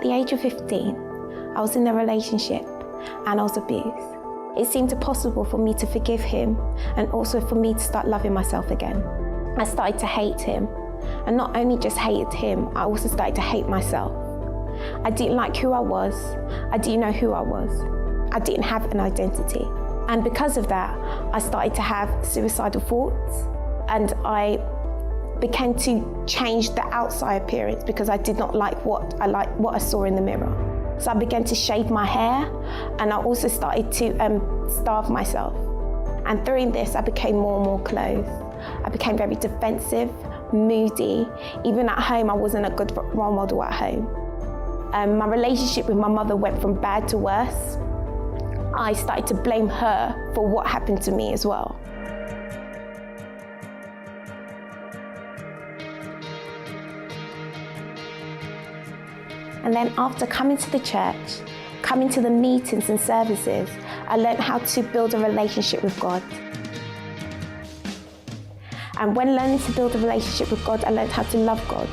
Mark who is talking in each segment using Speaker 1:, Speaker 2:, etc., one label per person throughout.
Speaker 1: the age of 15, I was in a relationship and I was abused. It seemed impossible for me to forgive him and also for me to start loving myself again. I started to hate him, and not only just hated him, I also started to hate myself. I didn't like who I was, I didn't know who I was, I didn't have an identity. And because of that, I started to have suicidal thoughts, and I began to change the outside appearance because I did not like what I saw in the mirror. So I began to shave my hair, and I also started to starve myself. And through this, I became more and more closed. I became very defensive, moody. Even at home, I wasn't a good role model at home. My relationship with my mother went from bad to worse. I started to blame her for what happened to me as well. And then after coming to the church, coming to the meetings and services, I learned how to build a relationship with God. And when learning to build a relationship with God, I learned how to love God.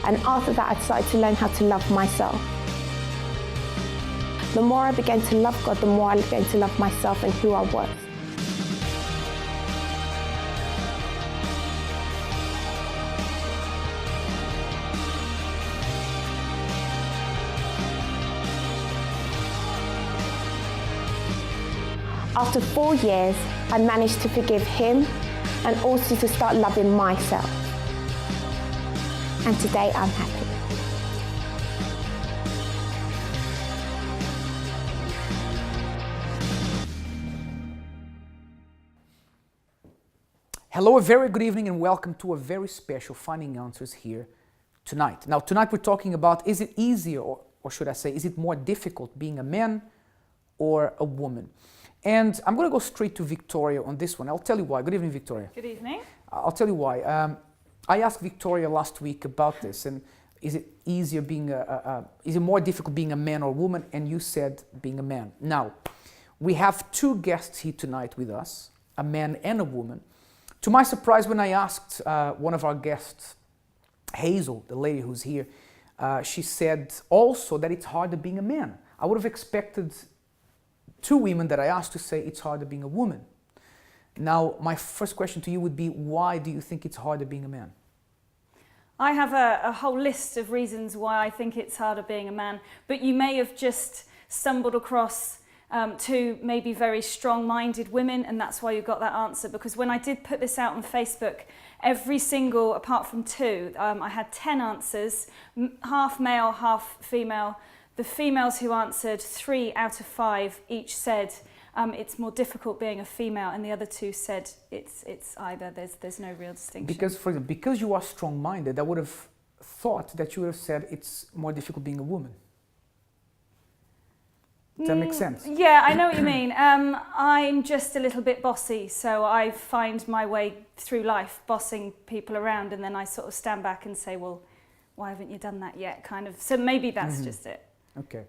Speaker 1: And after that, I started to learn how to love myself. The more I began to love God, the more I began to love myself and who I was. After 4 years, I managed to forgive him and also to start loving myself. And today I'm happy.
Speaker 2: Hello, a very good evening and welcome to a very special Finding Answers here tonight. Now, tonight we're talking about, is it easier, or should I say, is it more difficult being a man or a woman? And I'm going to go straight to Victoria on this one. I'll tell you why. Good evening, Victoria.
Speaker 3: Good evening.
Speaker 2: I'll tell you why. I asked Victoria last week about this, and is it easier being is it more difficult being a man or a woman? And you said being a man. Now, we have two guests here tonight with us, a man and a woman. To my surprise, when I asked one of our guests, Hazel, the lady who's here, she said also that it's harder being a man. I would have expected two women that I asked to say it's harder being a woman. Now, my first question to you would be, why do you think it's harder being a man?
Speaker 3: I have a whole list of reasons why I think it's harder being a man, but you may have just stumbled across two maybe very strong-minded women, and that's why you got that answer. Because when I did put this out on Facebook, every single, apart from two, I had 10 answers, half male, half female. The females who answered, 3 out of 5 each said it's more difficult being a female, and the other two said it's either. There's no real distinction.
Speaker 2: Because, for example, because you are strong-minded, I would have thought that you would have said it's more difficult being a woman. Does that make sense?
Speaker 3: Yeah, I know what you mean. I'm just a little bit bossy, so I find my way through life bossing people around, and then I sort of stand back and say, well, why haven't you done that yet? Kind of. So maybe that's just it.
Speaker 2: Okay.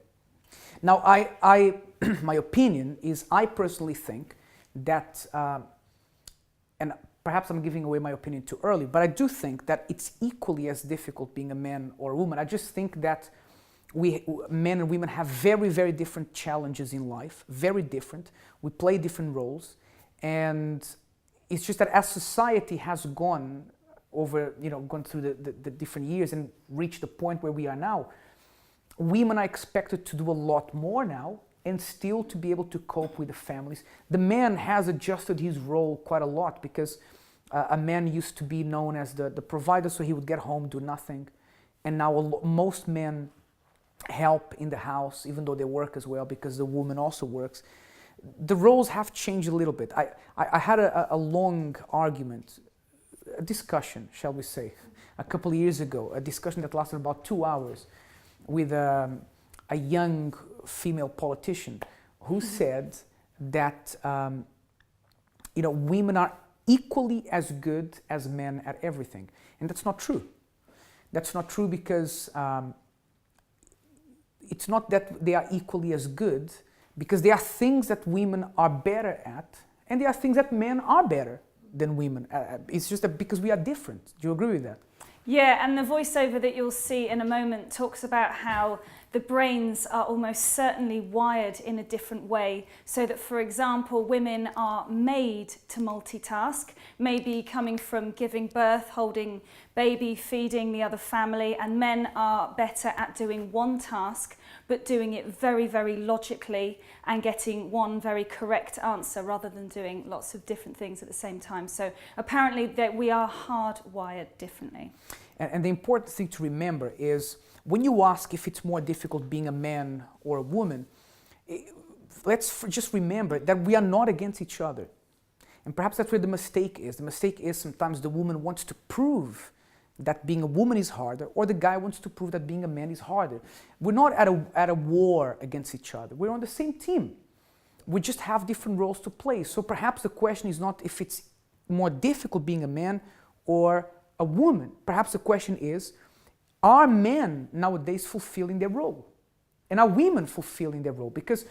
Speaker 2: Now, I my opinion is, I personally think that, and perhaps I'm giving away my opinion too early, but I do think that it's equally as difficult being a man or a woman. I just think that men and women have very, very different challenges in life, very different. We play different roles, and it's just that as society has gone through the different years and reached the point where we are now, women are expected to do a lot more now and still to be able to cope with the families. The man has adjusted his role quite a lot, because a man used to be known as the provider, so he would get home, do nothing. And now most men help in the house, even though they work as well, because the woman also works. The roles have changed a little bit. I had a long argument, a discussion, shall we say, a couple of years ago, a discussion that lasted about 2 hours, with a young female politician who said that women are equally as good as men at everything, and that's not true. That's not true, because it's not that they are equally as good, because there are things that women are better at, and there are things that men are better than women. It's just that because we are different. Do you agree with that?
Speaker 3: Yeah, and the voiceover that you'll see in a moment talks about how the brains are almost certainly wired in a different way, so that, for example, women are made to multitask, maybe coming from giving birth, holding baby, feeding the other family, and men are better at doing one task, but doing it very, very logically and getting one very correct answer rather than doing lots of different things at the same time. So apparently that we are hardwired differently.
Speaker 2: And the important thing to remember is when you ask if it's more difficult being a man or a woman, let's just remember that we are not against each other. And perhaps that's where the mistake is. The mistake is sometimes the woman wants to prove that being a woman is harder, or the guy wants to prove that being a man is harder. We're not at a war against each other. We're on the same team. We just have different roles to play. So perhaps the question is not if it's more difficult being a man or a woman. Perhaps the question is, are men nowadays fulfilling their role? And are women fulfilling their role? Because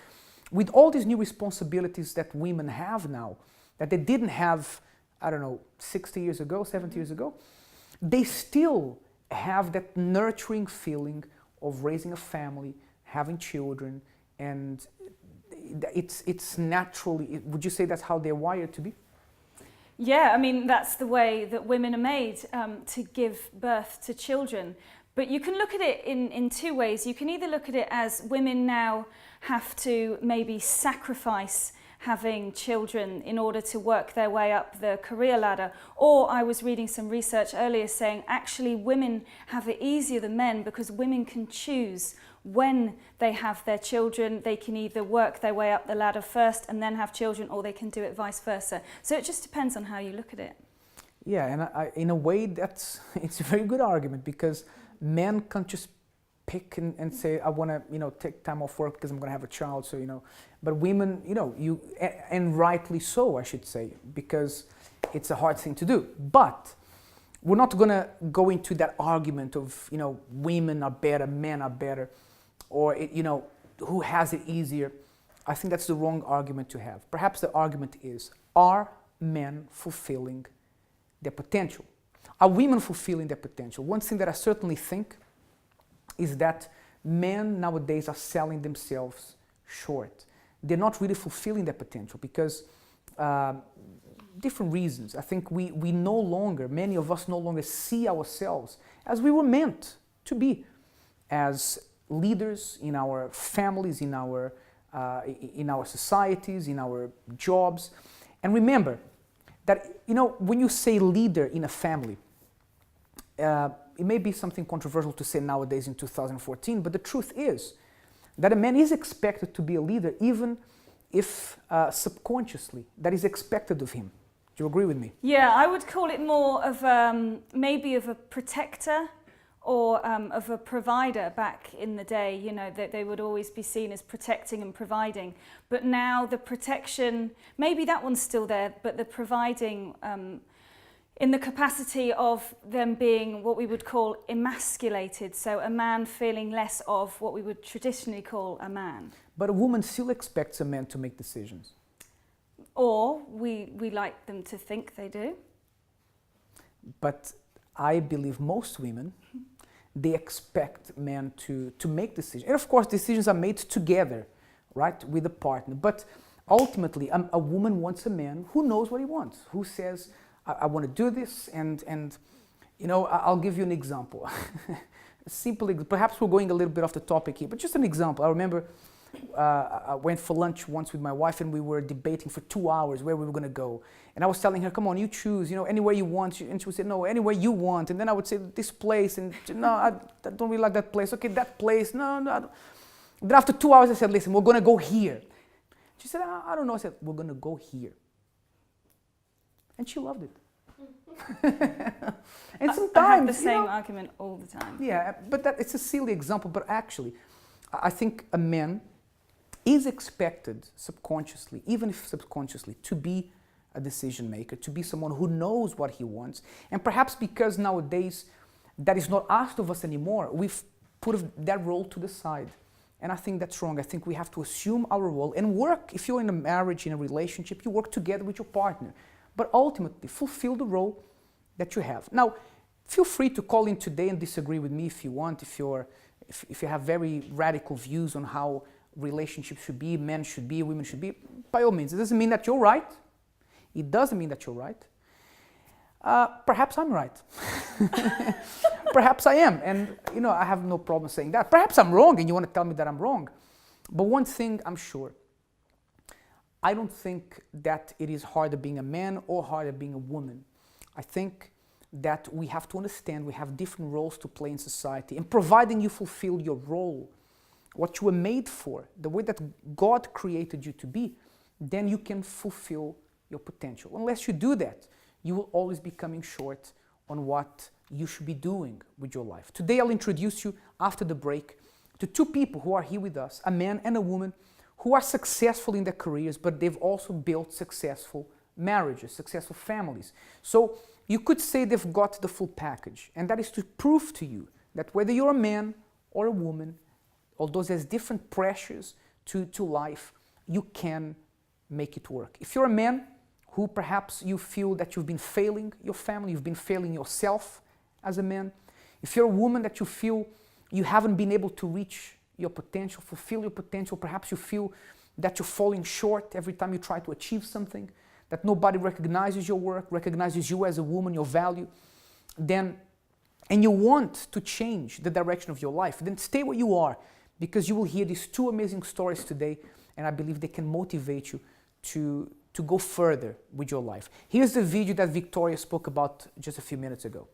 Speaker 2: with all these new responsibilities that women have now, that they didn't have, I don't know, 60 years ago, 70 years ago, they still have that nurturing feeling of raising a family, having children, and it's naturally, would you say that's how they're wired to be?
Speaker 3: Yeah, I mean, that's the way that women are made, to give birth to children. But you can look at it in two ways. You can either look at it as women now have to maybe sacrifice having children in order to work their way up the career ladder. Or I was reading some research earlier saying actually women have it easier than men because women can choose when they have their children. They can either work their way up the ladder first and then have children, or they can do it vice versa. So it just depends on how you look at it.
Speaker 2: Yeah, and in a way it's a very good argument, because men can't just pick and say, I want to, take time off work because I'm going to have a child. So, but women, and rightly so, I should say, because it's a hard thing to do. But we're not going to go into that argument of, women are better, men are better, or, who has it easier. I think that's the wrong argument to have. Perhaps the argument is, are men fulfilling their potential? Are women fulfilling their potential? One thing that I certainly think is that men nowadays are selling themselves short. They're not really fulfilling their potential because different reasons. I think we no longer, many of us no longer see ourselves as we were meant to be, as leaders in our families, in our societies, in our jobs. And remember that, when you say leader in a family, it may be something controversial to say nowadays in 2014, but the truth is that a man is expected to be a leader, even if subconsciously that is expected of him. Do you agree with me?
Speaker 3: Yeah, I would call it more of maybe of a protector or of a provider back in the day. That they would always be seen as protecting and providing. But now the protection, maybe that one's still there, but the providing in the capacity of them being what we would call emasculated, so a man feeling less of what we would traditionally call a man.
Speaker 2: But a woman still expects a man to make decisions.
Speaker 3: Or we like them to think they do.
Speaker 2: But I believe most women, they expect men to make decisions. And of course, decisions are made together, right, with a partner. But ultimately, a woman wants a man who knows what he wants, who says, I want to do this, and I'll give you an example. Simple, perhaps we're going a little bit off the topic here, but just an example. I remember I went for lunch once with my wife, and we were debating for 2 hours where we were going to go. And I was telling her, come on, you choose, anywhere you want. And she would say, no, anywhere you want. And then I would say, this place, and no, I don't really like that place. Okay, that place, no. Then after 2 hours, I said, listen, we're going to go here. She said, I don't know. I said, we're going to go here. And she loved it. And sometimes
Speaker 3: I have the same argument all the time.
Speaker 2: Yeah, but it's a silly example. But actually, I think a man is expected subconsciously, even if subconsciously, to be a decision maker, to be someone who knows what he wants. And perhaps because nowadays that is not asked of us anymore, we've put that role to the side. And I think that's wrong. I think we have to assume our role and work. If you're in a marriage, in a relationship, you work together with your partner. But ultimately, fulfill the role that you have. Now, Feel free to call in today and disagree with me if you want, if you have very radical views on how relationships should be, men should be, women should be, by all means. It doesn't mean that you're right. It doesn't mean that you're right. Perhaps I'm right. Perhaps I am, and I have no problem saying that. Perhaps I'm wrong and you want to tell me that I'm wrong. But one thing I'm sure, I don't think that it is harder being a man or harder being a woman. I think that we have to understand we have different roles to play in society, and providing you fulfill your role, what you were made for, the way that God created you to be, then you can fulfill your potential. Unless you do that, you will always be coming short on what you should be doing with your life. Today I'll introduce you, after the break, to two people who are here with us, a man and a woman, who are successful in their careers, but they've also built successful marriages, successful families. So you could say they've got the full package, and that is to prove to you that whether you're a man or a woman, although there's different pressures to life, you can make it work. If you're a man who perhaps you feel that you've been failing your family, you've been failing yourself as a man, if you're a woman that you feel you haven't been able to reach your potential, fulfill your potential, perhaps you feel that you're falling short every time you try to achieve something, that nobody recognizes your work, recognizes you as a woman, your value, then, and you want to change the direction of your life, then stay where you are, because you will hear these two amazing stories today, and I believe they can motivate you to go further with your life. Here's the video that Victoria spoke about just a few minutes ago.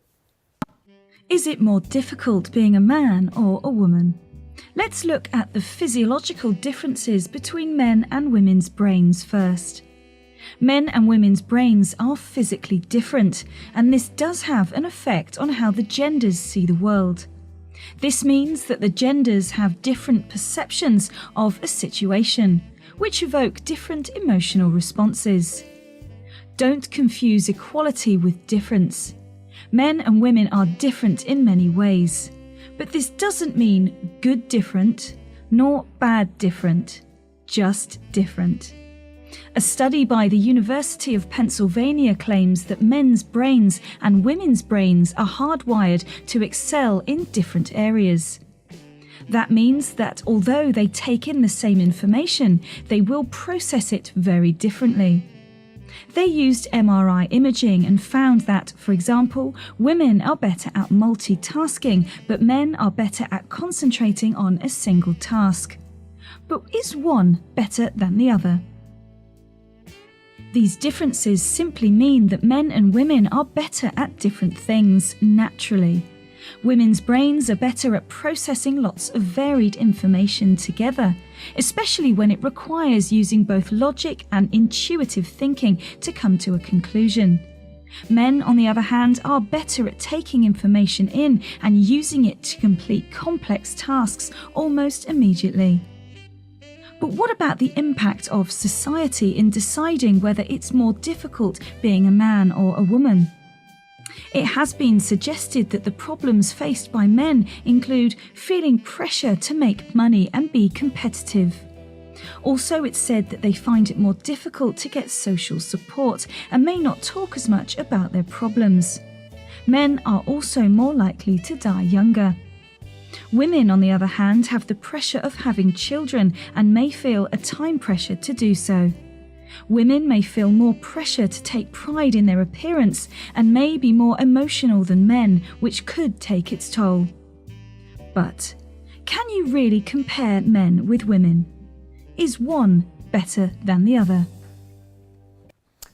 Speaker 4: Is it more difficult being a man or a woman? Let's look at the physiological differences between men and women's brains first. Men and women's brains are physically different, and this does have an effect on how the genders see the world. This means that the genders have different perceptions of a situation, which evoke different emotional responses. Don't confuse equality with difference. Men and women are different in many ways, but this doesn't mean good different, nor bad different, just different. A study by the University of Pennsylvania claims that men's brains and women's brains are hardwired to excel in different areas. That means that although they take in the same information, they will process it very differently. They used MRI imaging and found that, for example, women are better at multitasking, but men are better at concentrating on a single task. But is one better than the other? These differences simply mean that men and women are better at different things naturally. Women's brains are better at processing lots of varied information together, especially when it requires using both logic and intuitive thinking to come to a conclusion. Men, on the other hand, are better at taking information in and using it to complete complex tasks almost immediately. But what about the impact of society in deciding whether it's more difficult being a man or a woman? It has been suggested that the problems faced by men include feeling pressure to make money and be competitive. Also, it's said that they find it more difficult to get social support and may not talk as much about their problems. Men are also more likely to die younger. Women, on the other hand, have the pressure of having children and may feel a time pressure to do so. Women may feel more pressure to take pride in their appearance and may be more emotional than men, which could take its toll. But can you really compare men with women? Is one better than the other?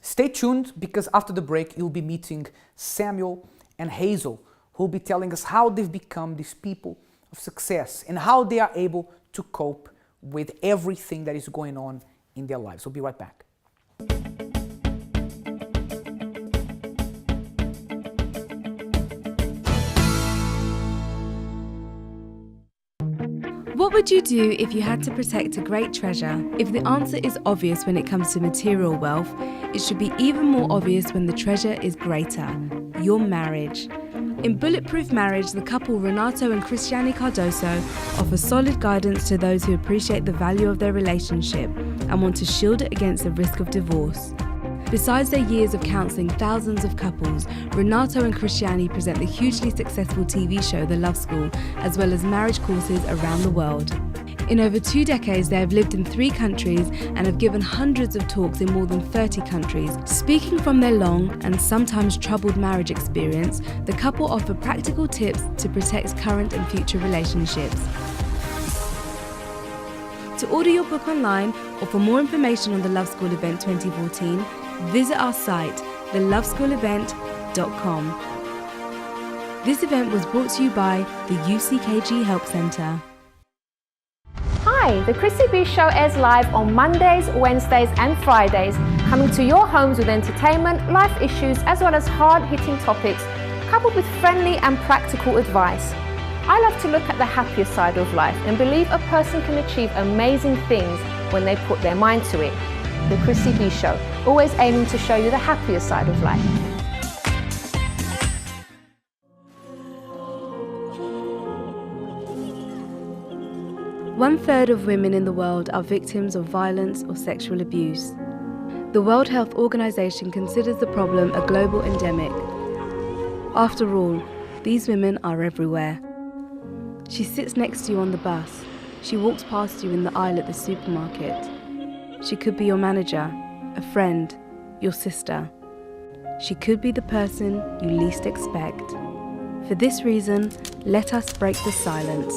Speaker 2: Stay tuned, because after the break you'll be meeting Samuel and Hazel, who will be telling us how they've become these people of success and how they are able to cope with everything that is going on in their lives. We'll be right back.
Speaker 5: What would you do if you had to protect a great treasure? If the answer is obvious when it comes to material wealth, it should be even more obvious when the treasure is greater: your marriage. In Bulletproof Marriage, the couple Renato and Cristiane Cardoso offer solid guidance to those who appreciate the value of their relationship and want to shield it against the risk of divorce. Besides their years of counselling thousands of couples, Renato and Christiane present the hugely successful TV show The Love School, as well as marriage courses around the world. In over 2 decades, they have lived in 3 countries and have given hundreds of talks in more than 30 countries. Speaking from their long and sometimes troubled marriage experience, the couple offer practical tips to protect current and future relationships. To order your book online or for more information on the Love School event 2014, visit our site, theloveschoolevent.com. This event was brought to you by the UCKG Help Centre.
Speaker 6: Hi, the Chrissy B Show airs live on Mondays, Wednesdays and Fridays, coming to your homes with entertainment, life issues as well as hard-hitting topics, coupled with friendly and practical advice. I love to look at the happier side of life and believe a person can achieve amazing things when they put their mind to it. The Chrissy B Show, always aiming to show you the happier side of life.
Speaker 5: One-third of women in the world are victims of violence or sexual abuse. The World Health Organization considers the problem a global endemic. After all, these women are everywhere. She sits next to you on the bus. She walks past you in the aisle at the supermarket. She could be your manager, a friend, your sister. She could be the person you least expect. For this reason, let us break the silence.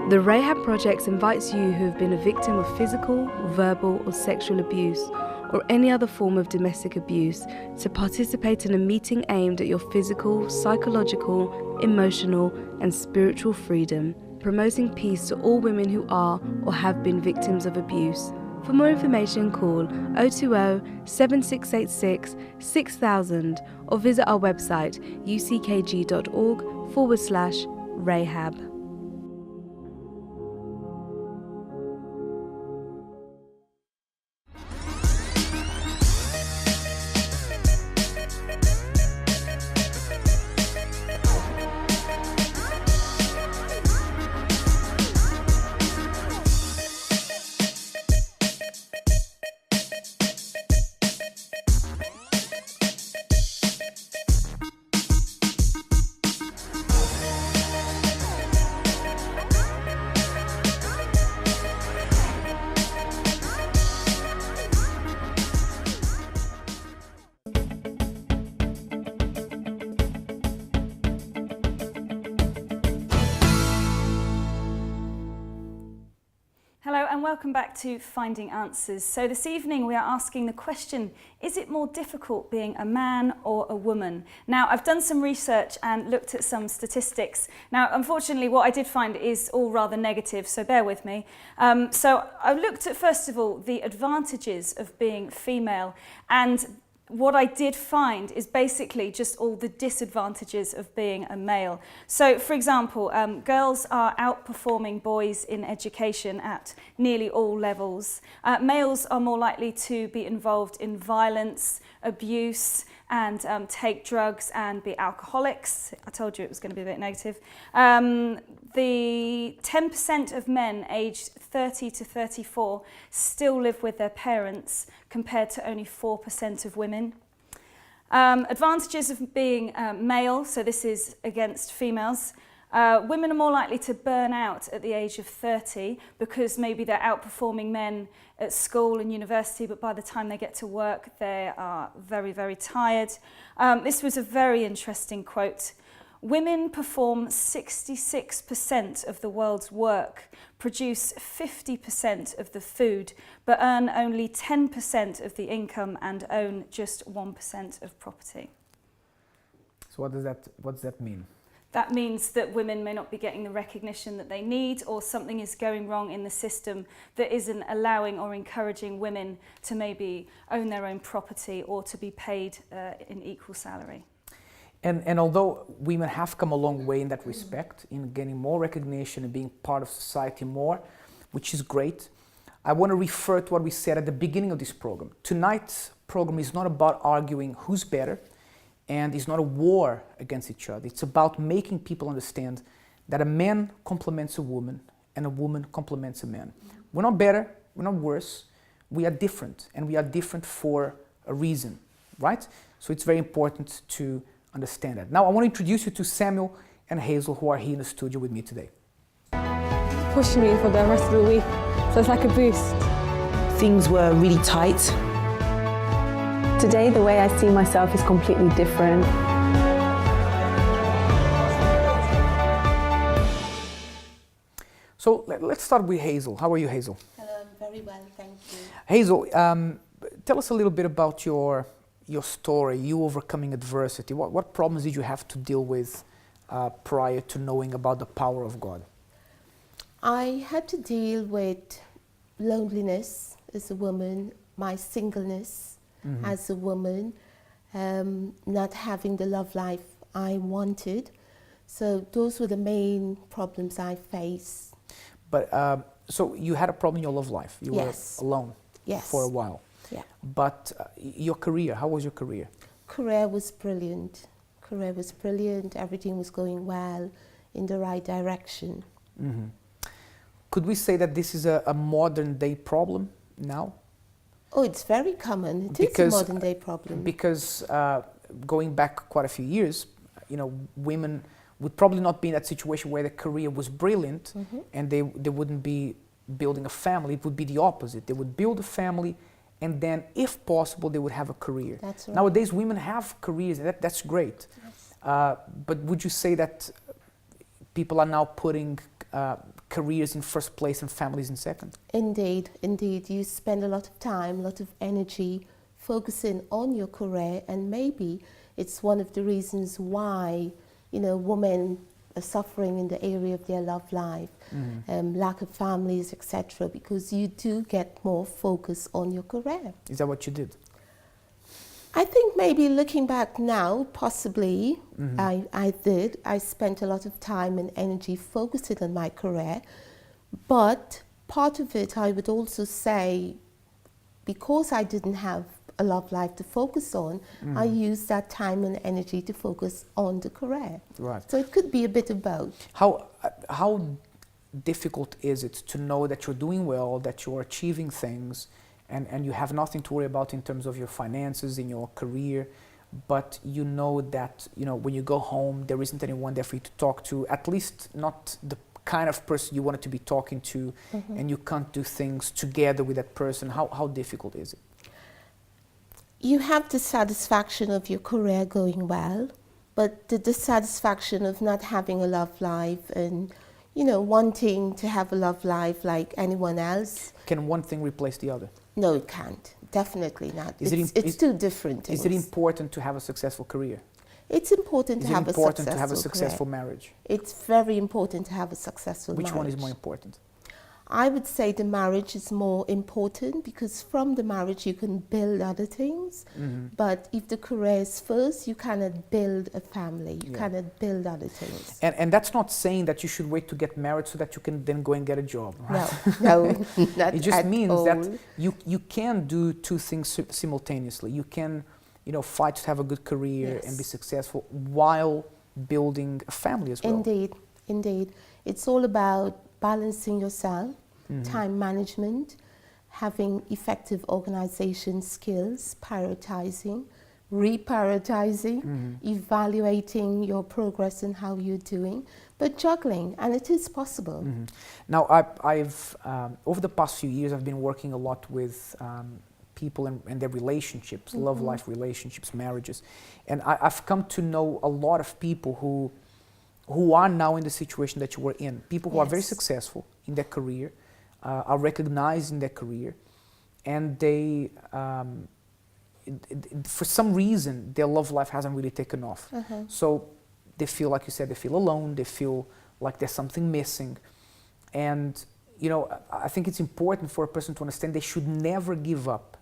Speaker 5: The Rahab Project invites you who have been a victim of physical, verbal or sexual abuse or any other form of domestic abuse to participate in a meeting aimed at your physical, psychological, emotional and spiritual freedom, promoting peace to all women who are or have been victims of abuse. For more information, call 020-7686-6000 or visit our website uckg.org/Rahab.
Speaker 3: Hello and welcome back to Finding Answers. So this evening we are asking the question, is it more difficult being a man or a woman? Now I've done some research and looked at some statistics. Now unfortunately what I did find is all rather negative, so bear with me. So I looked at first of all the advantages of being female, and what I did find is basically just all the disadvantages of being a male. So, for example, girls are outperforming boys in education at nearly all levels. Males are more likely to be involved in violence, abuse, and take drugs and be alcoholics. I told you it was going to be a bit negative. The 10% of men aged 30 to 34 still live with their parents, compared to only 4% of women. Advantages of being male, so this is against females. Women are more likely to burn out at the age of 30 because maybe they're outperforming men at school and university, but by the time they get to work, they are very, very tired. This was a very interesting quote. Women perform 66% of the world's work, produce 50% of the food, but earn only 10% of the income and own just 1% of property.
Speaker 2: So what does that mean?
Speaker 3: That means that women may not be getting the recognition that they need, or something is going wrong in the system that isn't allowing or encouraging women to maybe own their own property or to be paid an equal salary.
Speaker 2: And although women have come a long way in that respect, in getting more recognition and being part of society more, which is great, I want to refer to what we said at the beginning of this program. Tonight's program is not about arguing who's better, and it's not a war against each other. It's about making people understand that a man complements a woman and a woman complements a man. We're not better, we're not worse, we are different, and we are different for a reason, right? So it's very important to understand that. Now I want to introduce you to Samuel and Hazel, who are here in the studio with me today.
Speaker 7: Pushing me for the rest of the week, so it's like a boost.
Speaker 8: Things were really tight.
Speaker 7: Today, the way I see myself is completely different.
Speaker 2: So let's start with Hazel. How are you, Hazel?
Speaker 9: Hello, I'm very well, thank you.
Speaker 2: Hazel, tell us a little bit about your story, you overcoming adversity. What problems did you have to deal with prior to knowing about the power of God?
Speaker 9: I had to deal with loneliness as a woman, my singleness as a woman, not having the love life I wanted. So those were the main problems I faced.
Speaker 2: But so you had a problem in your love life. You
Speaker 9: Yes.
Speaker 2: were alone
Speaker 9: Yes.
Speaker 2: for a while.
Speaker 9: Yeah.
Speaker 2: But your career, how was your career?
Speaker 9: Career was brilliant. Career was brilliant. Everything was going well, in the right direction.
Speaker 2: Could we say that this is a modern day problem now?
Speaker 9: Oh, it's very common. It is
Speaker 2: Because-
Speaker 9: a modern day problem.
Speaker 2: Because going back quite a few years, you know, women would probably not be in that situation where their career was brilliant and they wouldn't be building a family. It would be the opposite. They would build a family and then, if possible, they would have a career.
Speaker 9: That's right.
Speaker 2: Nowadays, women have careers, and that's great.
Speaker 9: Yes.
Speaker 2: But would you say that people are now putting careers in first place and families in second?
Speaker 9: Indeed, indeed. You spend a lot of time, a lot of energy focusing on your career, and maybe it's one of the reasons why, you know, women are suffering in the area of their love life, lack of families, etc., because you do get more focus on your career.
Speaker 2: Is that what you did?
Speaker 9: I think maybe looking back now, possibly, I did. I spent a lot of time and energy focusing on my career, but part of it, I would also say, because I didn't have a love life to focus on, I used that time and energy to focus on the career.
Speaker 2: Right.
Speaker 9: So it could be a bit of both.
Speaker 2: How difficult is it to know that you're doing well, that you're achieving things, and you have nothing to worry about in terms of your finances, in your career, but you know that, you know, when you go home, there isn't anyone there for you to talk to, at least not the kind of person you wanted to be talking to, and you can't do things together with that person. How difficult is it?
Speaker 9: You have the satisfaction of your career going well, but the dissatisfaction of not having a love life and, you know, wanting to have a love life like anyone else.
Speaker 2: Can one thing replace the other?
Speaker 9: No, it can't. Definitely not.
Speaker 2: Is
Speaker 9: It's two different things.
Speaker 2: Is it important to have a successful career?
Speaker 9: It's important to have a successful
Speaker 2: Is it important to have a successful
Speaker 9: career.
Speaker 2: marriage?
Speaker 9: It's very important to have a successful
Speaker 2: Which
Speaker 9: marriage.
Speaker 2: one is more important?
Speaker 9: I would say the marriage is more important because from the marriage you can build other things. But if the career is first, you cannot build a family. You cannot build other things.
Speaker 2: And that's not saying that you should wait to get married so that you can then go and get a job, right?
Speaker 9: No, not
Speaker 2: It just
Speaker 9: at
Speaker 2: means
Speaker 9: all.
Speaker 2: that you can do two things simultaneously. You can, you know, fight to have a good career and be successful while building a family as well.
Speaker 9: Indeed, indeed. It's all about balancing yourself, time management, having effective organization skills, prioritizing, reprioritizing, evaluating your progress and how you're doing, but juggling, and it is possible.
Speaker 2: Now, I've over the past few years, I've been working a lot with people and their relationships, love life relationships, marriages, and I've come to know a lot of people who are now in the situation that you were in. People who are very successful in their career, are recognized in their career, and they, for some reason, their love life hasn't really taken off. So they feel, like you said, they feel alone, they feel like there's something missing. And, you know, I think it's important for a person to understand they should never give up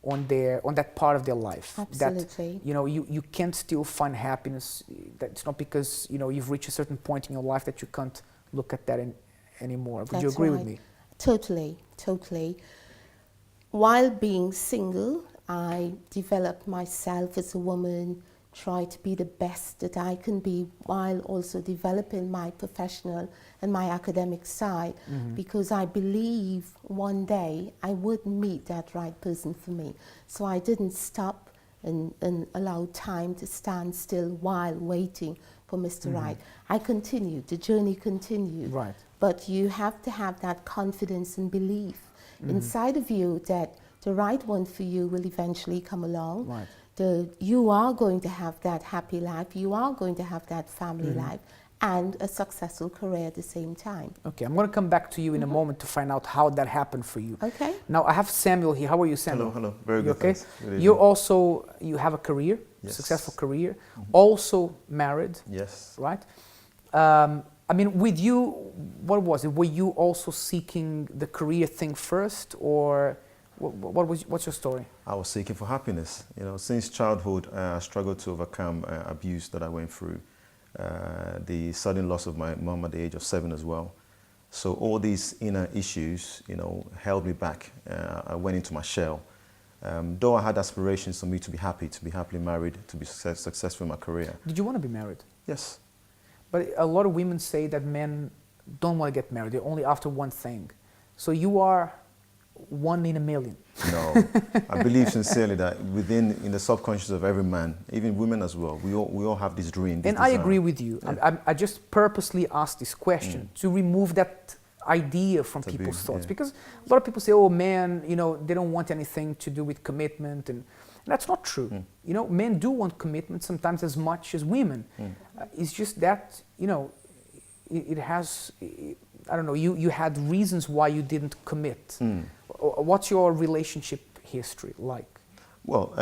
Speaker 2: on that part of their life.
Speaker 9: Absolutely.
Speaker 2: That, you know, you can still find happiness. That's not because, you know, you've reached a certain point in your life that you can't look at that anymore. Would you agree with me?
Speaker 9: Totally, totally. While being single, I developed myself as a woman, try to be the best that I can be while also developing my professional and my academic side, because I believe one day I would meet that right person for me. So I didn't stop and allow time to stand still while waiting for Mr. Right. I continued, the journey continued.
Speaker 2: Right.
Speaker 9: But you have to have that confidence and belief inside of you that the right one for you will eventually come along.
Speaker 2: Right.
Speaker 9: You are going to have that happy life, you are going to have that family life, and a successful career at the same time.
Speaker 2: Okay, I'm going to come back to you in a moment to find out how that happened for you.
Speaker 9: Okay.
Speaker 2: Now I have Samuel here. How are you, Samuel?
Speaker 10: Hello, very
Speaker 2: You
Speaker 10: good.
Speaker 2: okay?
Speaker 10: Thanks. Good
Speaker 2: You
Speaker 10: evening.
Speaker 2: also, you have a career,
Speaker 10: Yes.
Speaker 2: successful career, also married,
Speaker 10: Yes.
Speaker 2: right? I mean, with you, what was it? Were you also seeking the career thing first, or what's your story?
Speaker 10: I was seeking for happiness. You know, since childhood, I struggled to overcome abuse that I went through. The sudden loss of my mom at the age of 7 as well. So all these inner issues, you know, held me back. I went into my shell. Though I had aspirations for me to be happily married, to be successful in my career.
Speaker 2: Did you want to be married?
Speaker 10: Yes.
Speaker 2: But a lot of women say that men don't want to get married. They're only after one thing. So you are one in a million.
Speaker 10: No, I believe sincerely that in the subconscious of every man, even women as well, we all have this dream. This
Speaker 2: And I
Speaker 10: desire.
Speaker 2: agree with you.
Speaker 10: Yeah.
Speaker 2: I just purposely asked this question to remove that idea from
Speaker 10: Taboo,
Speaker 2: people's thoughts.
Speaker 10: yeah.
Speaker 2: Because a lot of people say, oh, men, you know, they don't want anything to do with commitment. And that's not true. You know, men do want commitment sometimes as much as women. It's just that, you know, it has, I don't know, you had reasons why you didn't commit. What's your relationship history like?
Speaker 10: Well,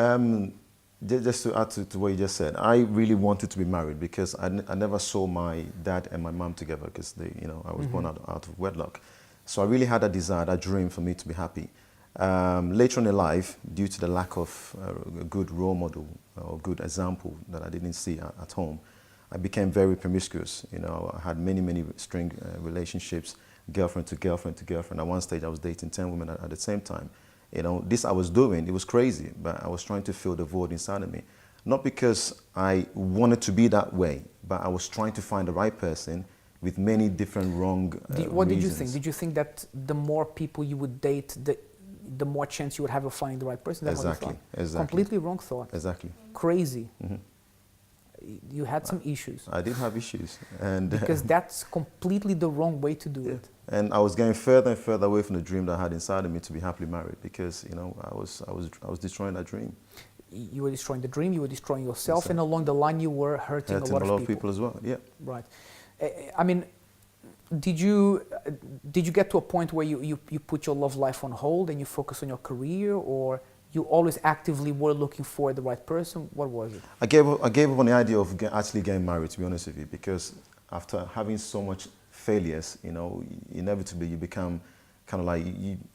Speaker 10: just to add to what you just said, I really wanted to be married because I never saw my dad and my mom together because I was born out of wedlock. So I really had a desire, that dream for me to be happy. Later on in life, due to the lack of a good role model or good example that I didn't see at home, I became very promiscuous. You know, I had many string relationships, girlfriend to girlfriend to girlfriend. At one stage, I was dating 10 women at the same time. You know, this I was doing, it was crazy, but I was trying to fill the void inside of me. Not because I wanted to be that way, but I was trying to find the right person with many different wrong
Speaker 2: What did you
Speaker 10: reasons.
Speaker 2: think? Did you think that the more people you would date, the more chance you would have of finding the right person? That's what you
Speaker 10: Exactly,
Speaker 2: thought?
Speaker 10: exactly.
Speaker 2: Completely wrong thought.
Speaker 10: Exactly.
Speaker 2: Crazy. You had some issues.
Speaker 10: I did have issues. And
Speaker 2: Because that's completely the wrong way to do it.
Speaker 10: And I was getting further and further away from the dream that I had inside of me to be happily married because, you know, I was destroying that dream.
Speaker 2: You were destroying the dream, you were destroying yourself, and along the line you were hurting a lot of people.
Speaker 10: as well, yeah.
Speaker 2: Right. I mean, did you get to a point where you put your love life on hold and you focus on your career, or you always actively were looking for the right person? What was it?
Speaker 10: I gave up on the idea of actually getting married, to be honest with you, because after having so much failures, you know, inevitably you become kind of like,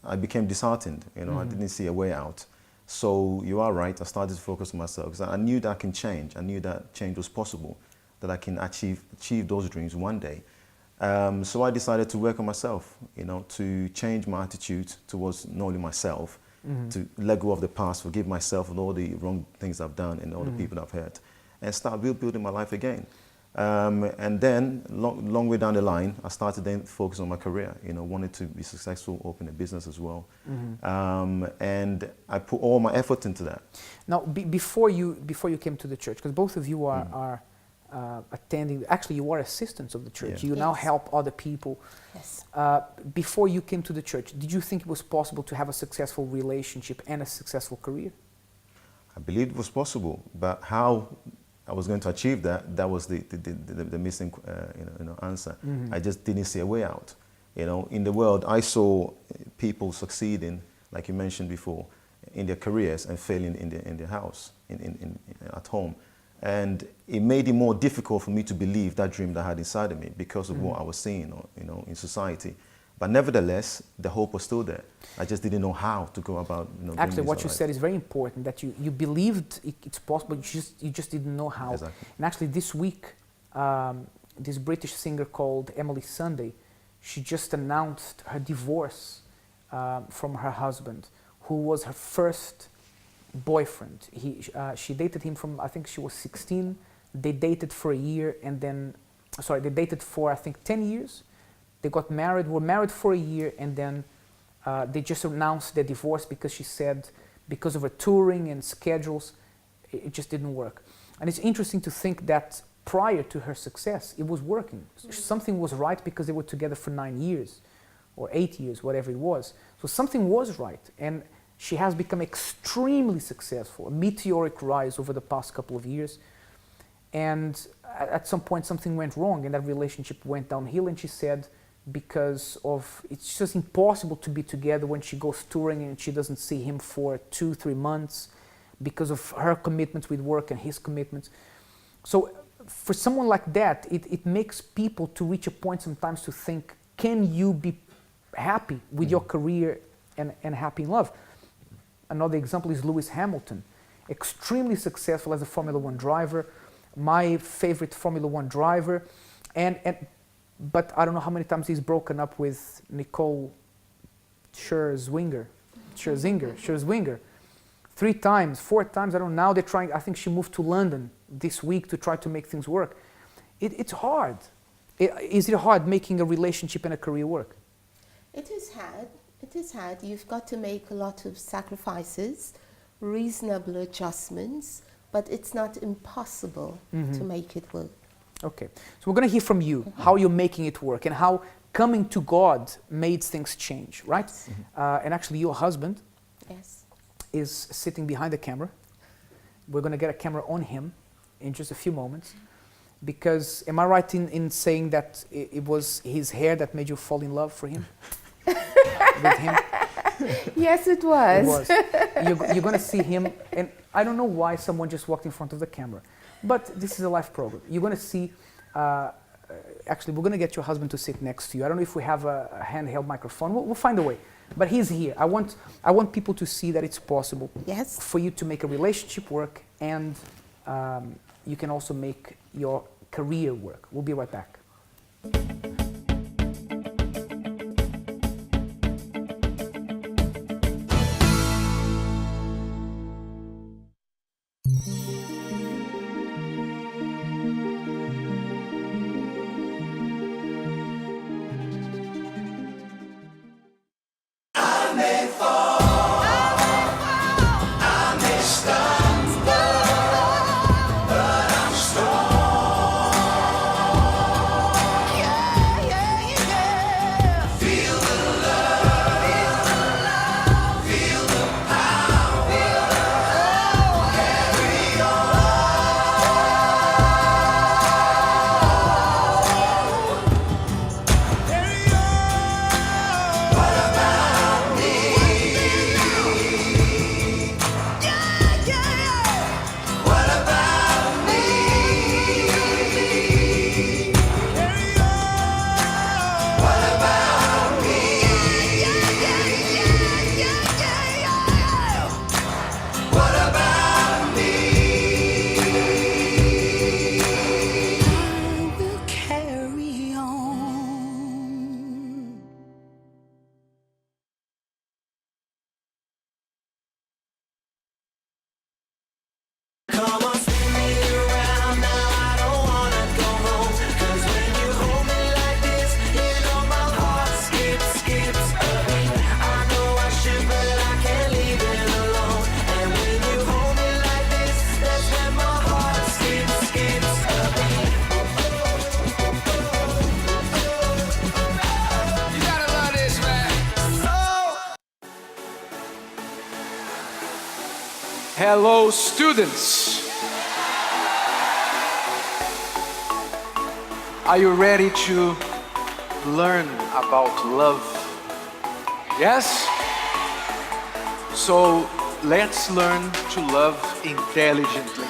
Speaker 10: I became disheartened, you know, I didn't see a way out. So you are right, I started to focus on myself because I knew that I can change. I knew that change was possible, that I can achieve those dreams one day. So I decided to work on myself, you know, to change my attitude towards not only myself, to let go of the past, forgive myself for all the wrong things I've done and all the people I've hurt, and start rebuilding my life again. And then, long way down the line, I started then focus on my career. You know, wanted to be successful, open a business as well, and I put all my effort into that.
Speaker 2: Now, before you came to the church, because both of you are attending. Actually, you are assistants of the church.
Speaker 10: Yeah.
Speaker 2: You now help other people.
Speaker 9: Yes.
Speaker 2: Before you came to the church, did you think it was possible to have a successful relationship and a successful career?
Speaker 10: I believed it was possible, but how I was going to achieve that was the missing answer. I just didn't see a way out. You know, in the world, I saw people succeeding, like you mentioned before, in their careers and failing in their house, at home. And it made it more difficult for me to believe that dream that I had inside of me because of what I was seeing, you know, in society. But nevertheless, the hope was still there. I just didn't know how to go about, you know.
Speaker 2: Actually, what you said is very important, that you believed it's possible, you just didn't know how.
Speaker 10: Exactly.
Speaker 2: And actually this week, this British singer called Emily Sunday, she just announced her divorce from her husband, who was her first boyfriend. She dated him from, I think she was 16. They dated for a year and then, sorry, they dated for I think 10 years. They got married, were married for a year, and then they just announced their divorce because she said because of her touring and schedules, it just didn't work. And it's interesting to think that prior to her success, it was working. Something was right because they were together for 9 years or 8 years, whatever it was. So something was right. And she has become extremely successful, a meteoric rise over the past couple of years. And at some point, something went wrong and that relationship went downhill. And she said, because of, it's just impossible to be together when she goes touring and she doesn't see him for 2-3 months because of her commitments with work and his commitments. So for someone like that, it makes people to reach a point sometimes to think, can you be happy with your career and happy in love? Another example is Lewis Hamilton, extremely successful as a Formula One driver, my favorite Formula One driver, but I don't know how many times he's broken up with Nicole Scherzinger. 3 times, 4 times, I don't know. Now they're trying, I think she moved to London this week to try to make things work. It's hard. Is it hard making a relationship and a career work?
Speaker 9: It is hard. It is hard. You've got to make a lot of sacrifices, reasonable adjustments, but it's not impossible to make it work.
Speaker 2: Okay, so we're going to hear from you how you're making it work and how coming to God made things change, right? And actually your husband is sitting behind the camera. We're going to get a camera on him in just a few moments. Because, am I right in saying that it was his hair that made you fall in love for him? With him?
Speaker 9: Yes, it was.
Speaker 2: It was. You're going to see him, and I don't know why someone just walked in front of the camera, but this is a live program. You're going to see, actually, we're going to get your husband to sit next to you. I don't know if we have a handheld microphone. We'll find a way, but he's here. I want people to see that it's possible for you to make a relationship work, and you can also make your career work. We'll be right back.
Speaker 11: Hello, students. Are you ready to learn about love? Yes? So let's learn to love intelligently.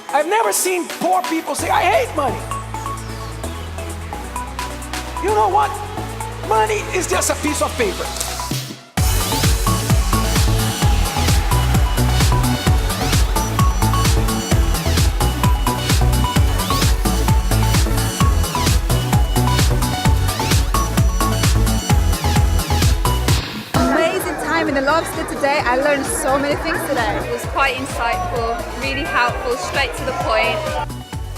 Speaker 12: I've never seen poor people say, I hate money. You know what? Money is just a piece of paper.
Speaker 13: In the lobster today, I learned learned so many things today. It was quite insightful, really helpful, straight to the point.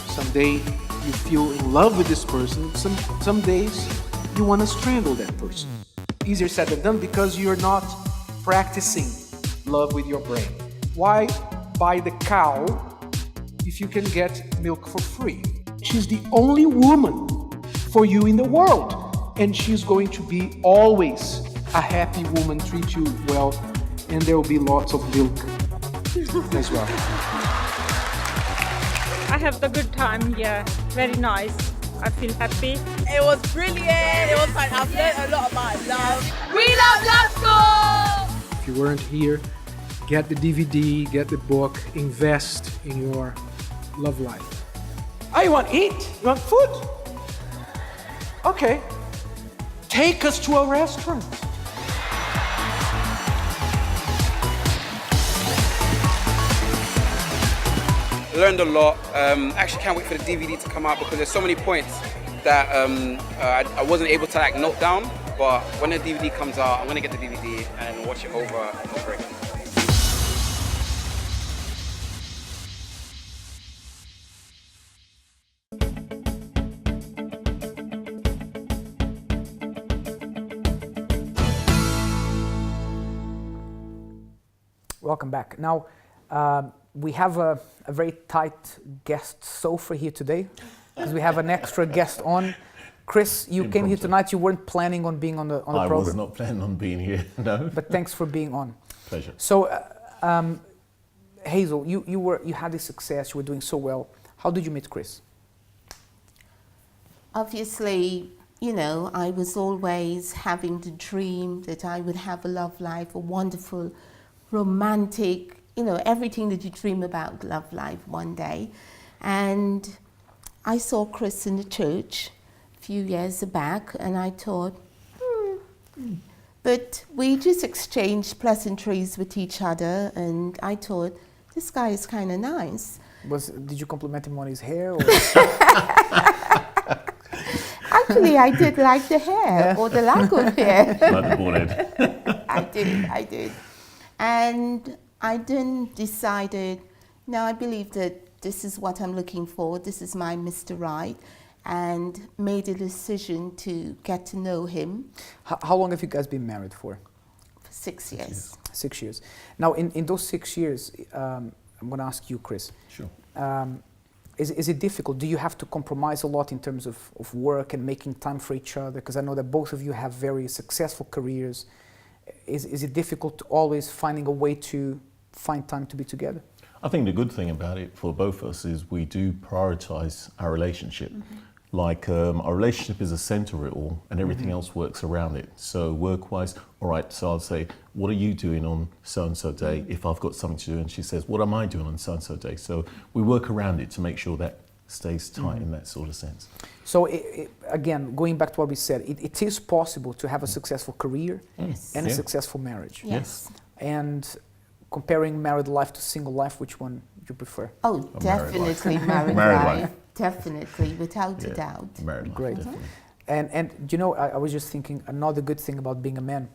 Speaker 11: Someday you feel in love with this person. Some days you want to strangle that person. Easier said than done because you're not practicing love with your brain. Why buy the cow if you can get milk for free? She's the only woman for you in the world, and she's going to be always a happy woman, treat you well, and there will be lots of milk as well.
Speaker 14: I have a good time here, very nice. I feel happy.
Speaker 15: It was brilliant, it was like I've learned a lot about love.
Speaker 13: We love Love School!
Speaker 11: If you weren't here, get the DVD, get the book, invest in your love life. Oh, you want to eat? You want food? Okay. Take us to a restaurant.
Speaker 16: Learned a lot. Actually can't wait for the DVD to come out because there's so many points that I wasn't able to like note down. But when the DVD comes out, I'm gonna get the DVD and watch it over and over again.
Speaker 2: Welcome back. Now, we have a very tight guest sofa here today because we have an extra guest on. Chris, you came here tonight. You weren't planning on being on the program.
Speaker 17: I was not planning on being here, no.
Speaker 2: But thanks for being on.
Speaker 17: Pleasure.
Speaker 2: So, Hazel, you had this success. You were doing so well. How did you meet Chris?
Speaker 9: Obviously, you know, I was always having the dream that I would have a love life, a wonderful, romantic, you know, everything that you dream about love life one day. And I saw Chris in the church a few years back and I thought, But we just exchanged pleasantries with each other and I thought, this guy is kind of nice.
Speaker 2: Did you compliment him on his hair? Or?
Speaker 9: Actually, I did like the hair, or the lack of hair.
Speaker 17: Like the bald head.
Speaker 9: I did. And I then decided, no, I believe that this is what I'm looking for, this is my Mr. Right, and made a decision to get to know him.
Speaker 2: How long have you guys been married for?
Speaker 9: For 6 years.
Speaker 2: 6 years. Now, in those 6 years, I'm going to ask you, Chris.
Speaker 17: Sure.
Speaker 2: Is it difficult? Do you have to compromise a lot in terms of work and making time for each other? Because I know that both of you have very successful careers. Is it difficult to always finding a way to find time to be together?
Speaker 17: I think the good thing about it for both of us is we do prioritize our relationship. Like our relationship is the center of it all and everything else works around it. So work-wise, all right, so I'll say, what are you doing on so-and-so day if I've got something to do? And she says, what am I doing on so-and-so day? So we work around it to make sure that stays tight in that sort of sense.
Speaker 2: So again, going back to what we said, it is possible to have a successful career and a successful marriage.
Speaker 9: Yes.
Speaker 2: And comparing married life to single life, which one do you prefer?
Speaker 9: Oh, definitely married life. Definitely, without a doubt.
Speaker 17: Married life,
Speaker 2: great.
Speaker 17: definitely.
Speaker 2: And you know, I was just thinking another good thing about being a man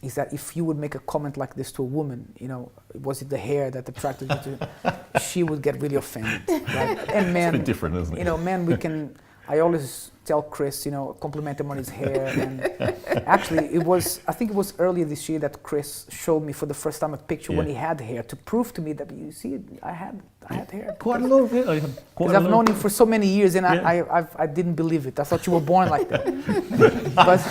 Speaker 2: is that if you would make a comment like this to a woman, you know, was it the hair that attracted you to it, she would get really offended. Right? And men,
Speaker 17: it's a bit different, isn't it?
Speaker 2: You know, men, I always tell Chris, you know, compliment him on his hair. And actually, I think it was earlier this year that Chris showed me for the first time a picture when he had hair to prove to me that, you see, I had hair.
Speaker 17: Quite a lot of it.
Speaker 2: Because I've known him for so many years and I didn't believe it. I thought you were born like that. But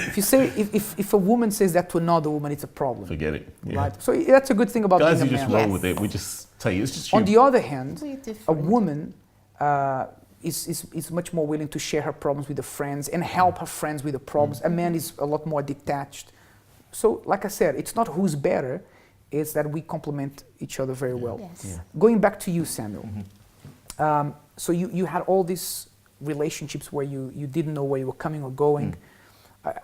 Speaker 2: if you say, if a woman says that to another woman, it's a problem.
Speaker 17: Forget it. Yeah.
Speaker 2: Right? So that's a good thing about
Speaker 17: guys,
Speaker 2: being a
Speaker 17: you just
Speaker 2: man.
Speaker 17: roll with it. We just tell you, it's just
Speaker 2: On the other hand, a woman is much more willing to share her problems with her friends and help her friends with the problems. A man is a lot more detached. So, like I said, it's not who's better, it's that we complement each other very well.
Speaker 9: Yes. Yeah.
Speaker 2: Going back to you, Samuel. So you had all these relationships where you didn't know where you were coming or going.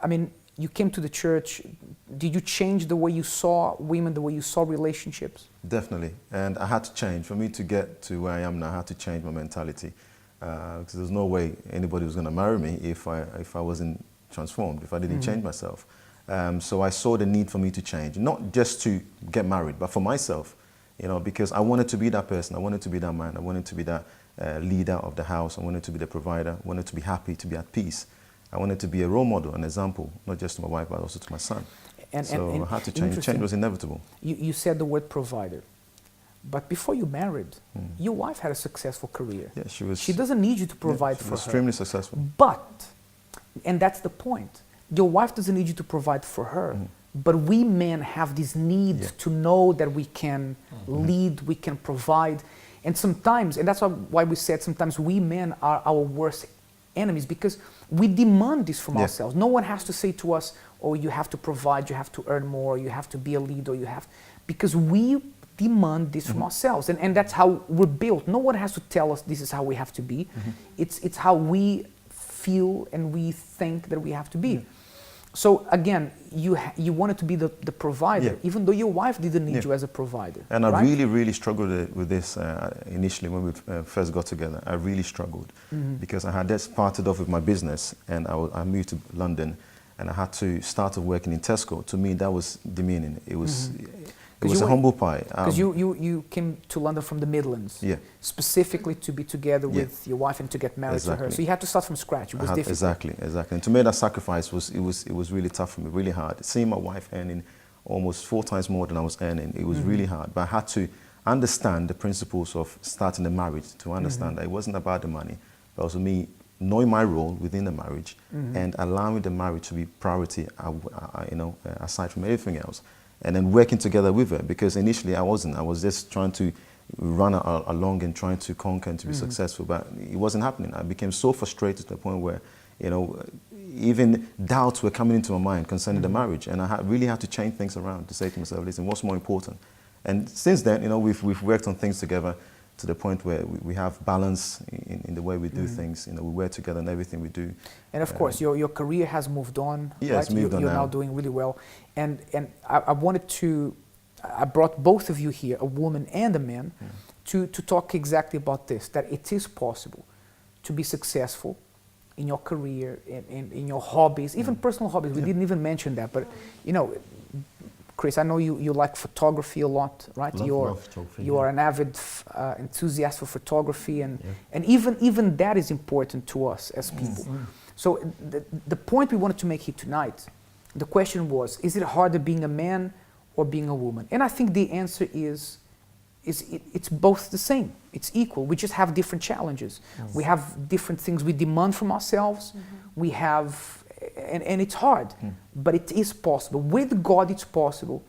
Speaker 2: I mean, you came to the church. Did you change the way you saw women, the way you saw relationships?
Speaker 10: Definitely, and I had to change. For me to get to where I am now, I had to change my mentality. Because there's no way anybody was going to marry me if I wasn't transformed, if I didn't change myself. So I saw the need for me to change, not just to get married, but for myself, you know, because I wanted to be that person. I wanted to be that man. I wanted to be that leader of the house. I wanted to be the provider. I wanted to be happy, to be at peace. I wanted to be a role model, an example, not just to my wife, but also to my son. So I had to change. Change was inevitable.
Speaker 2: You said the word provider. But before you married, your wife had a successful career.
Speaker 10: Yeah, she was.
Speaker 2: She doesn't need you to provide for her.
Speaker 10: Extremely successful.
Speaker 2: But, and that's the point, your wife doesn't need you to provide for her. But we men have this need to know that we can lead, we can provide. And sometimes, and that's why we said sometimes we men are our worst enemies, because we demand this from ourselves. No one has to say to us, oh, you have to provide, you have to earn more, you have to be a leader, you have, because we demand this from ourselves, and that's how we're built. No one has to tell us this is how we have to be. It's how we feel and we think that we have to be. So again, you wanted to be the provider, even though your wife didn't need you as a provider.
Speaker 10: And I really struggled with this initially when we first got together. I really struggled because I had just started off with my business, and I moved to London, and I had to start working in Tesco. To me, that was demeaning. It was. It was a humble pie.
Speaker 2: Because you came to London from the Midlands, specifically to be together with your wife and to get married to her. So you had to start from scratch. It was difficult.
Speaker 10: Exactly. And to make that sacrifice it was really tough for me, really hard. Seeing my wife earning almost 4 times more than I was earning, it was really hard. But I had to understand the principles of starting a marriage, to understand that it wasn't about the money, but also me knowing my role within the marriage and allowing the marriage to be priority, aside from everything else. And then working together with her, because initially I wasn't. I was just trying to run along and trying to conquer and to be successful, but it wasn't happening. I became so frustrated to the point where, even doubts were coming into my mind concerning the marriage, and I really had to change things around to say to myself, listen, what's more important? And since then, we've worked on things together to the point where we have balance in the way we do things. We work together in everything we do.
Speaker 2: And of course, your career has moved on.
Speaker 10: Yeah, it's moved on
Speaker 2: You're
Speaker 10: now.
Speaker 2: now doing really well. And I brought both of you here, a woman and a man, to talk exactly about this, that it is possible to be successful in your career, in your hobbies, even personal hobbies. We didn't even mention that, but Chris, I know you like photography a lot, right?
Speaker 17: Love photography,
Speaker 2: you are an avid enthusiast for photography, and even that is important to us as people. So the point we wanted to make here tonight, the question was, is it harder being a man or being a woman? And I think the answer is it's both the same. It's equal. We just have different challenges. We have different things we demand from ourselves. We have, and it's hard, but it is possible. With God, it's possible.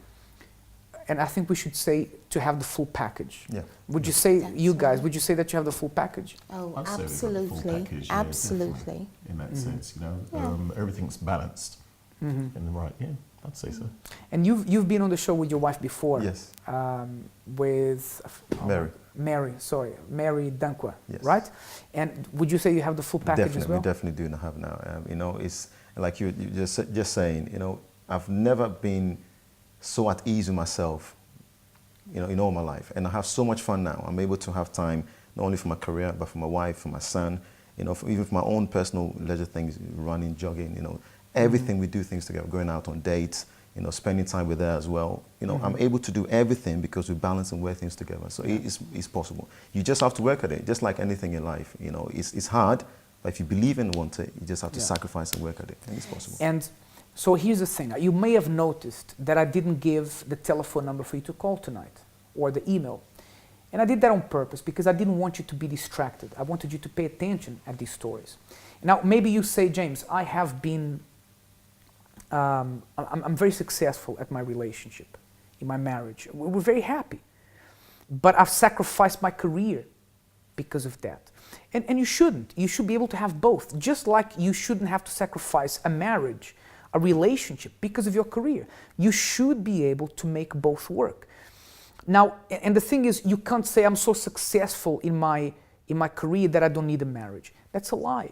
Speaker 2: And I think we should say to have the full package.
Speaker 10: Yeah.
Speaker 2: Would you say, would you say that you have the full package?
Speaker 9: Oh,
Speaker 17: I'd say we've got the full
Speaker 9: absolutely.
Speaker 17: package, yeah,
Speaker 9: Absolutely.
Speaker 17: definitely, in that sense, everything's balanced. In the right, I'd say so.
Speaker 2: And you've been on the show with your wife before.
Speaker 10: Yes.
Speaker 2: With Mary Danquah, right? And would you say you have the full package as well?
Speaker 10: We definitely do have now. It's like you just saying. I've never been so at ease with myself, in all my life, and I have so much fun now. I'm able to have time not only for my career, but for my wife, for my son. Even for my own personal leisure things, running, jogging. Everything we do things together, going out on dates. Spending time with her as well. I'm able to do everything because we balance and work things together. So it's possible. You just have to work at it, just like anything in life. It's hard, but if you believe and want it, you just have to sacrifice and work at it, and it's possible.
Speaker 2: And so here's the thing. You may have noticed that I didn't give the telephone number for you to call tonight, or the email. And I did that on purpose because I didn't want you to be distracted. I wanted you to pay attention at these stories. Now, maybe you say, James, I have been I'm very successful at my relationship, in my marriage. We're very happy. But I've sacrificed my career because of that. And you shouldn't. You should be able to have both. Just like you shouldn't have to sacrifice a marriage, a relationship, because of your career. You should be able to make both work. Now, and the thing is, you can't say I'm so successful in my career that I don't need a marriage. That's a lie.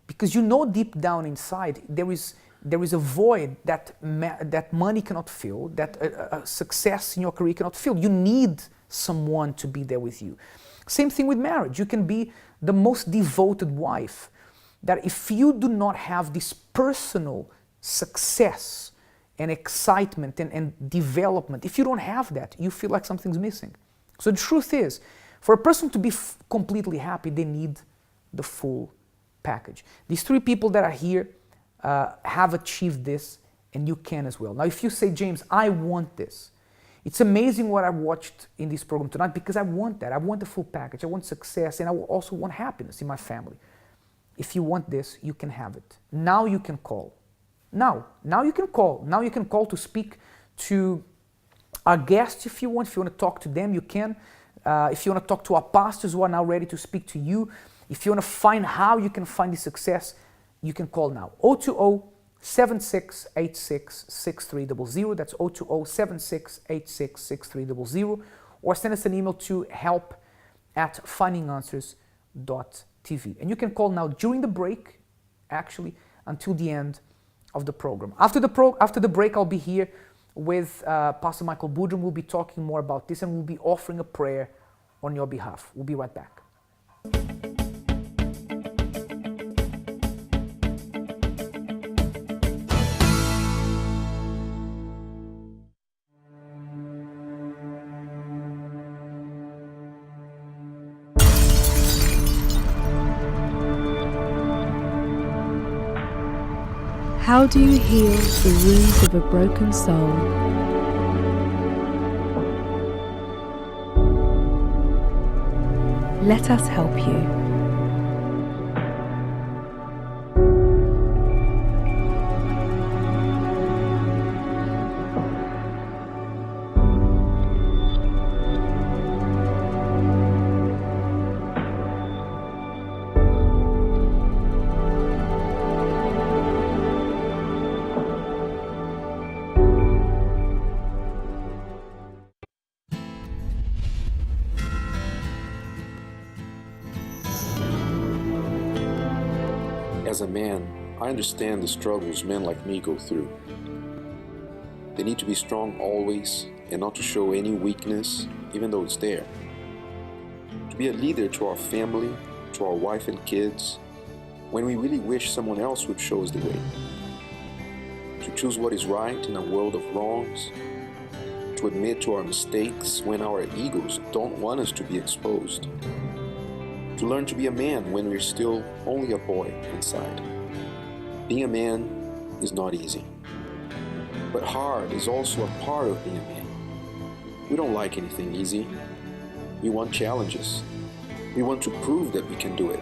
Speaker 2: Because deep down inside, there is a void that money cannot fill, that a success in your career cannot fill. You need someone to be there with you. Same thing with marriage. You can be the most devoted wife, that if you do not have this personal success and excitement and development, if you don't have that, you feel like something's missing. So the truth is, for a person to be completely happy, they need the full package. These three people that are here have achieved this, and you can as well. Now, if you say, James, I want this, it's amazing what I watched in this program tonight, because I want that. I want the full package. I want success, and I also want happiness in my family. If you want this, you can have it. Now you can call. Now you can call. Now you can call to speak to our guests if you want. If you want to talk to them, you can. If you want to talk to our pastors who are now ready to speak to you, if you want to find how you can find the success, you can call now. 020-7686-6300. That's 020-7686-6300. Or send us an email to help@findinganswers.tv. And you can call now during the break, actually, until the end of the program. After the break, I'll be here with Pastor Michael Boudrum. We'll be talking more about this, and we'll be offering a prayer on your behalf. We'll be right back.
Speaker 5: How do you heal the wounds of a broken soul? Let us help you.
Speaker 18: As a man, I understand the struggles men like me go through. They need to be strong always and not to show any weakness, even though it's there. To be a leader to our family, to our wife and kids, when we really wish someone else would show us the way. To choose what is right in a world of wrongs. To admit to our mistakes when our egos don't want us to be exposed. To learn to be a man when we're still only a boy inside. Being a man is not easy. But hard is also a part of being a man. We don't like anything easy. We want challenges. We want to prove that we can do it.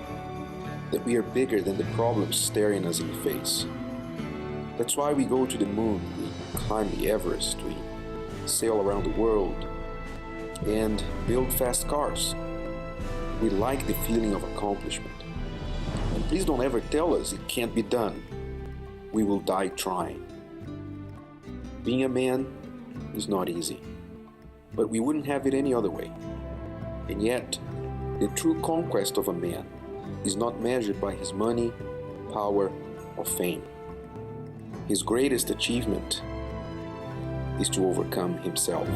Speaker 18: That we are bigger than the problems staring us in the face. That's why we go to the moon, we climb the Everest, we sail around the world, and build fast cars. We like the feeling of accomplishment. And please don't ever tell us it can't be done. We will die trying. Being a man is not easy, but we wouldn't have it any other way. And yet, the true conquest of a man is not measured by his money, power, or fame. His greatest achievement is to overcome himself.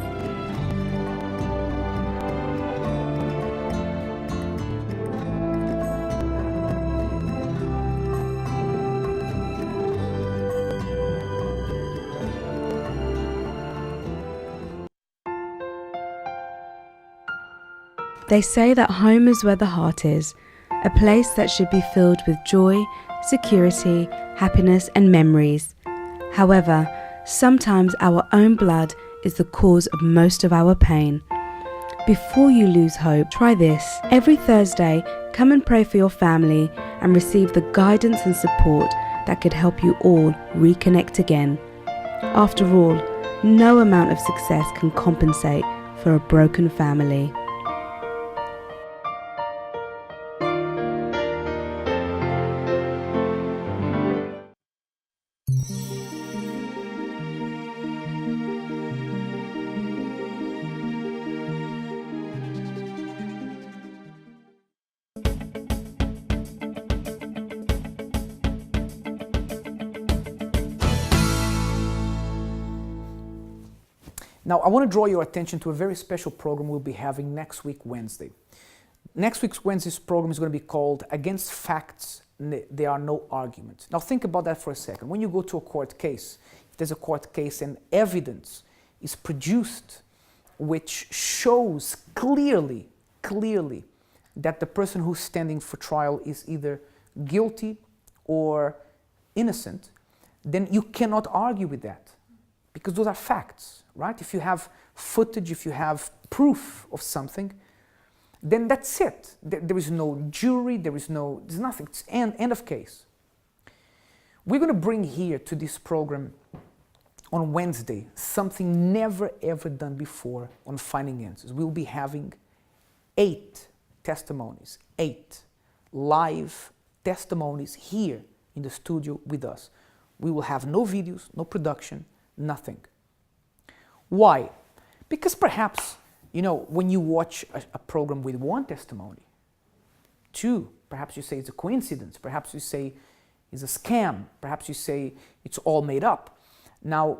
Speaker 5: They say that home is where the heart is, a place that should be filled with joy, security, happiness, and memories. However, sometimes our own blood is the cause of most of our pain. Before you lose hope, try this. Every Thursday, come and pray for your family and receive the guidance and support that could help you all reconnect again. After all, no amount of success can compensate for a broken family.
Speaker 2: Now, I want to draw your attention to a very special program we'll be having next week, Wednesday. Next week's Wednesday's program is going to be called Against Facts, There Are No Arguments. Now, think about that for a second. When you go to a court case, if there's a court case and evidence is produced which shows clearly that the person who's standing for trial is either guilty or innocent, then you cannot argue with that, because those are facts, right? If you have footage, if you have proof of something, then that's it. There is no jury, there's nothing. It's end of case. We're going to bring here to this program on Wednesday something never ever done before on Finding Answers. We'll be having 8 testimonies, 8 live testimonies here in the studio with us. We will have no videos, no production, nothing. Why? Because perhaps, you know, when you watch a program with 1 testimony, 2, perhaps you say it's a coincidence, perhaps you say it's a scam, perhaps you say it's all made up. Now,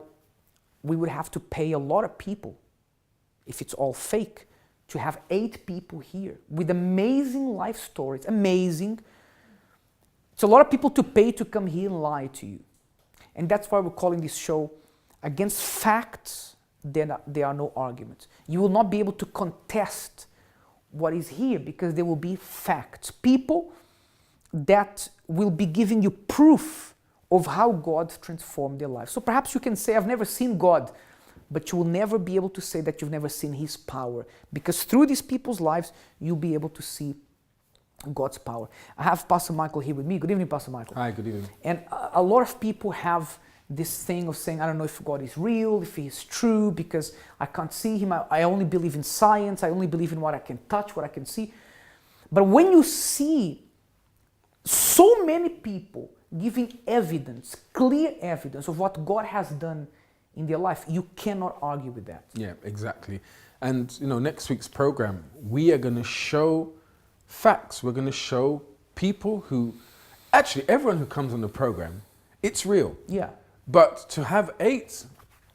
Speaker 2: we would have to pay a lot of people, if it's all fake, to have 8 people here with amazing life stories, amazing. It's a lot of people to pay to come here and lie to you. And that's why we're calling this show Against Facts, there are no arguments. You will not be able to contest what is here because there will be facts. People that will be giving you proof of how God transformed their life. So perhaps you can say, I've never seen God, but you will never be able to say that you've never seen His power, because through these people's lives, you'll be able to see God's power. I have Pastor Michael here with me. Good evening, Pastor Michael.
Speaker 19: Hi, good evening.
Speaker 2: And a lot of people have this thing of saying, I don't know if God is real, if He is true, because I can't see Him. I only believe in science. I only believe in what I can touch, what I can see. But when you see so many people giving evidence, clear evidence of what God has done in their life, you cannot argue with that.
Speaker 19: Yeah, exactly. And you know, next week's program, we are going to show facts. We're going to show people who, actually everyone who comes on the program, it's real.
Speaker 2: Yeah.
Speaker 19: But to have 8,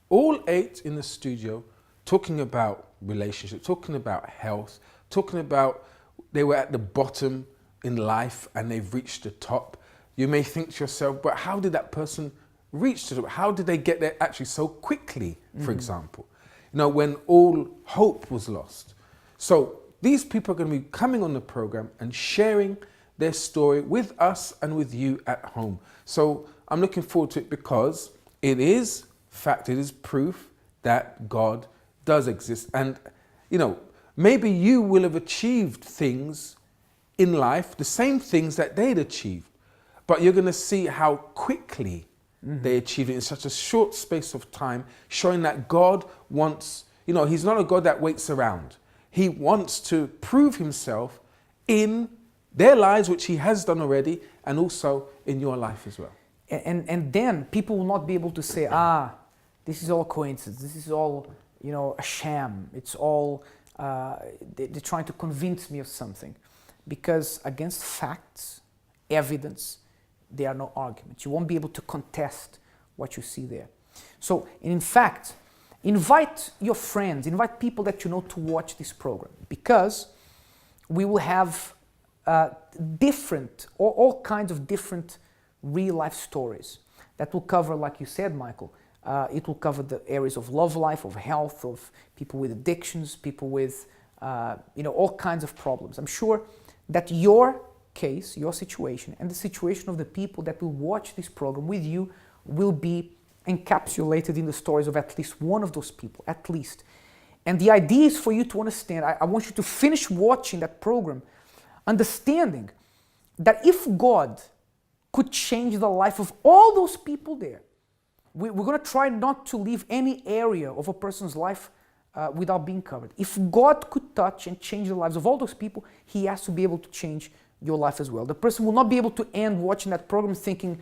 Speaker 19: all 8 in the studio, talking about relationships, talking about health, talking about they were at the bottom in life and they've reached the top. You may think to yourself, but how did that person reach to the top? How did they get there actually so quickly, for example? You know, when all hope was lost. So these people are going to be coming on the program and sharing their story with us and with you at home. So I'm looking forward to it because it is fact, it is proof that God does exist. And, you know, maybe you will have achieved things in life, the same things that they'd achieved, but you're going to see how quickly they achieved it in such a short space of time, showing that God wants, you know, He's not a God that waits around. He wants to prove Himself in their lives, which He has done already, and also in your life as well.
Speaker 2: And then people will not be able to say, this is all coincidence, this is all, you know, a sham, it's all, they're trying to convince me of something. Because against facts, evidence, there are no arguments. You won't be able to contest what you see there. So, in fact, invite your friends, invite people that you know to watch this program, because we will have all kinds of different real life stories that will cover, like you said, Michael, it will cover the areas of love life, of health, of people with addictions, people with, you know, all kinds of problems. I'm sure that your case, your situation, and the situation of the people that will watch this program with you will be encapsulated in the stories of at least one of those people, at least. And the idea is for you to understand, I want you to finish watching that program, understanding that if God could change the life of all those people there, we're going to try not to leave any area of a person's life without being covered. If God could touch and change the lives of all those people, He has to be able to change your life as well. The person will not be able to end watching that program thinking,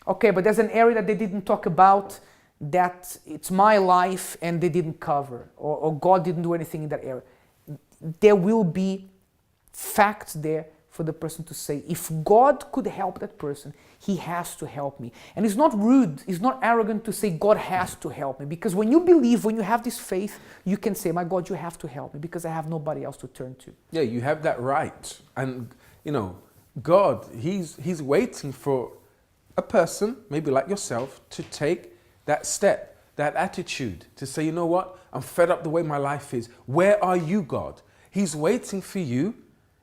Speaker 2: okay, but there's an area that they didn't talk about, that it's my life and they didn't cover, or God didn't do anything in that area. There will be facts there for the person to say, if God could help that person, He has to help me. And it's not rude, it's not arrogant to say God has to help me, because when you believe, when you have this faith, you can say, my God, you have to help me because I have nobody else to turn to.
Speaker 19: Yeah, you have that right. And, you know, God, He's waiting for a person, maybe like yourself, to take that step, that attitude to say, you know what, I'm fed up the way my life is. Where are you, God? He's waiting for you.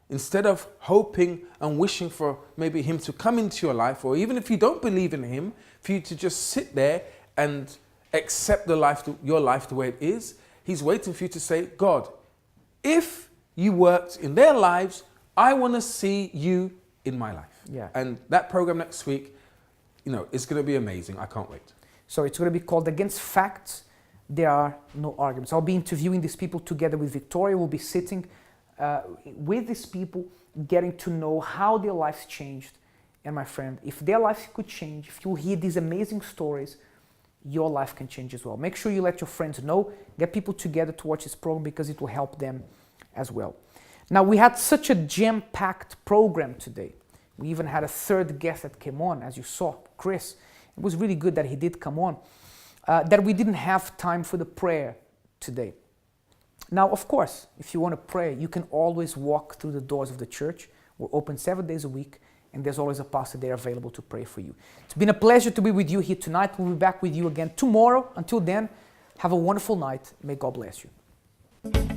Speaker 19: Instead of hoping and wishing for maybe him to come into your life, or even if you don't believe in him, for you to just sit there and accept your life the way it is. He's waiting for you to say, God, if you worked in their lives, I want to see you in my life.
Speaker 2: Yeah.
Speaker 19: And that program next week, it's going to be amazing. I can't wait.
Speaker 2: So it's going to be called Against Facts, There Are No Arguments. I'll be interviewing these people together with Victoria. We'll be sitting with these people, getting to know how their lives changed. And my friend, if their lives could change, if you hear these amazing stories, your life can change as well. Make sure you let your friends know, get people together to watch this program because it will help them as well. Now, we had such a jam-packed program today. We even had a third guest that came on, as you saw, Chris. It was really good that he did come on, that we didn't have time for the prayer today. Now, of course, if you want to pray, you can always walk through the doors of the church. We're open 7 days a week, and there's always a pastor there available to pray for you. It's been a pleasure to be with you here tonight. We'll be back with you again tomorrow. Until then, have a wonderful night. May God bless you.